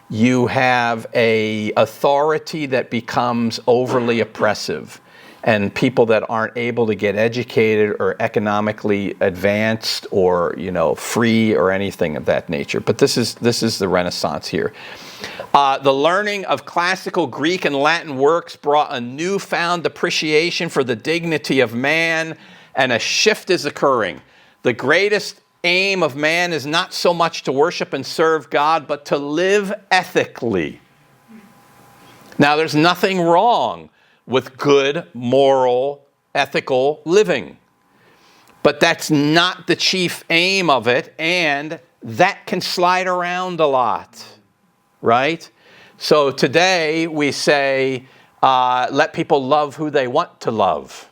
You have a authority that becomes overly oppressive, and people that aren't able to get educated or economically advanced or, free or anything of that nature. But this is the Renaissance here. The learning of classical Greek and Latin works brought a newfound appreciation for the dignity of man, and a shift is occurring. The greatest aim of man is not so much to worship and serve God, but to live ethically. Now, there's nothing wrong with good, moral, ethical living. But that's not the chief aim of it, and that can slide around a lot, right? So today we say, let people love who they want to love.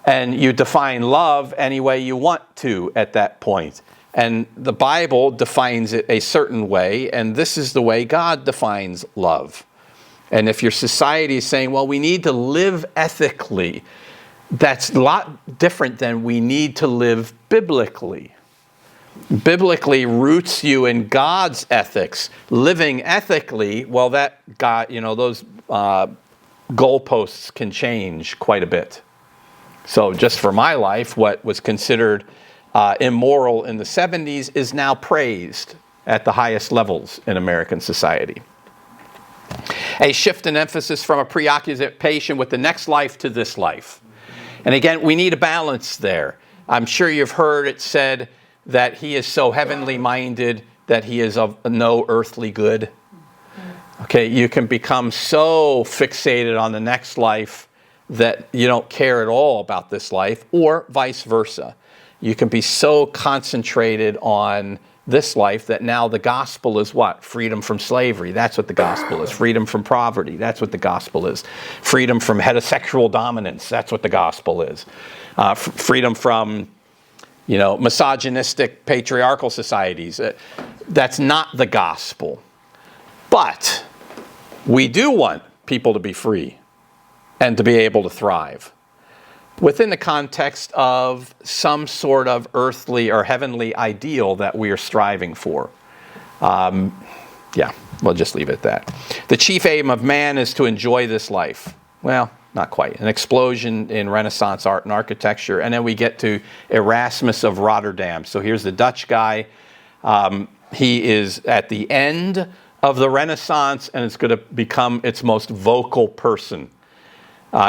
And you define love any way you want to at that point. And the Bible defines it a certain way, and this is the way God defines love. And if your society is saying, well, we need to live ethically, that's a lot different than we need to live biblically. Biblically roots you in God's ethics. Living ethically, well, that God, those goalposts can change quite a bit. So just for my life, what was considered immoral in the 70s is now praised at the highest levels in American society. A shift in emphasis from a preoccupation with the next life to this life. And again, we need a balance there. I'm sure you've heard it said that he is so heavenly minded that he is of no earthly good. Okay, you can become so fixated on the next life that you don't care at all about this life, or vice versa. You can be so concentrated on this life that now the gospel is what? Freedom from slavery. That's what the gospel is. Freedom from poverty. That's what the gospel is. Freedom from heterosexual dominance. That's what the gospel is. Freedom from, misogynistic patriarchal societies. That's not the gospel. But we do want people to be free and to be able to thrive within the context of some sort of earthly or heavenly ideal that we are striving for. We'll just leave it at that. The chief aim of man is to enjoy this life. Well, not quite. An explosion in Renaissance art and architecture, and then we get to Erasmus of Rotterdam. So here's the Dutch guy. He is at the end of the Renaissance, and it's going to become its most vocal person.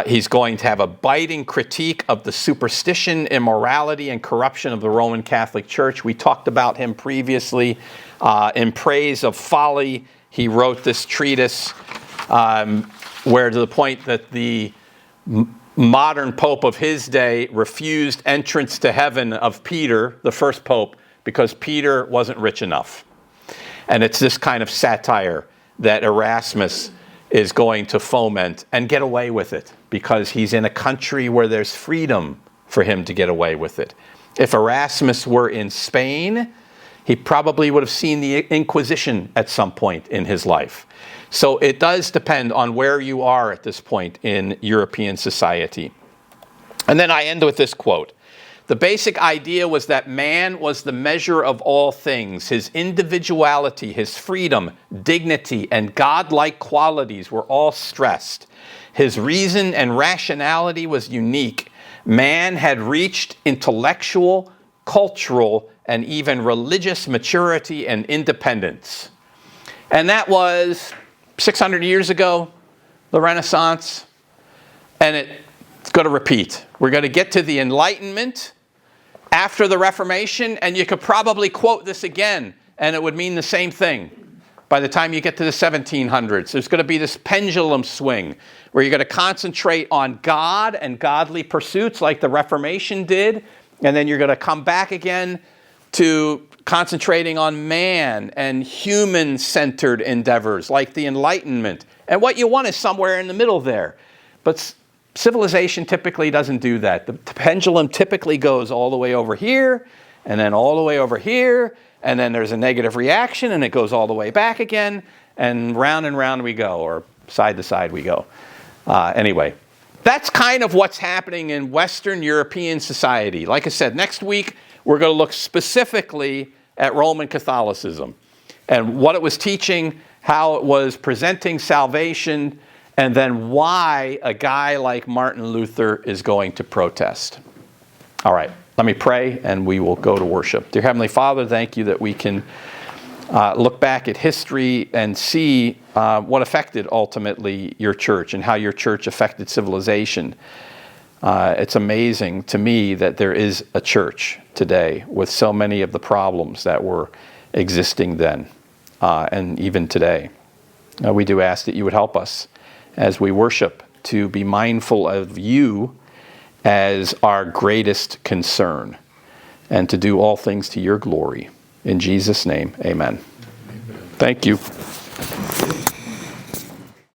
He's going to have a biting critique of the superstition, immorality, and corruption of the Roman Catholic Church. We talked about him previously. In praise of folly, he wrote this treatise where, to the point that the modern pope of his day refused entrance to heaven of Peter, the first pope, because Peter wasn't rich enough. And it's this kind of satire that Erasmus is going to foment and get away with it, because he's in a country where there's freedom for him to get away with it. If Erasmus were in Spain, he probably would have seen the Inquisition at some point in his life. So it does depend on where you are at this point in European society. And then I end with this quote. The basic idea was that man was the measure of all things. His individuality, his freedom, dignity, and godlike qualities were all stressed. His reason and rationality was unique. Man had reached intellectual, cultural, and even religious maturity and independence. And that was 600 years ago, the Renaissance, and it's going to repeat. We're going to get to the Enlightenment after the Reformation, and you could probably quote this again, and it would mean the same thing by the time you get to the 1700s. There's going to be this pendulum swing where you're going to concentrate on God and godly pursuits like the Reformation did, and then you're going to come back again to concentrating on man and human-centered endeavors like the Enlightenment. And what you want is somewhere in the middle there. But civilization typically doesn't do that. The pendulum typically goes all the way over here, and then all the way over here, and then there's a negative reaction, and it goes all the way back again, and round we go, or side to side we go. Anyway, that's kind of what's happening in Western European society. Like I said, next week we're going to look specifically at Roman Catholicism and what it was teaching, how it was presenting salvation, and then why a guy like Martin Luther is going to protest. All right, let me pray and we will go to worship. Dear Heavenly Father, thank you that we can look back at history and see what affected ultimately your church and how your church affected civilization. It's amazing to me that there is a church today with so many of the problems that were existing then and even today. We do ask that you would help us as we worship to be mindful of you as our greatest concern and to do all things to your glory. In Jesus' name, amen. Thank you.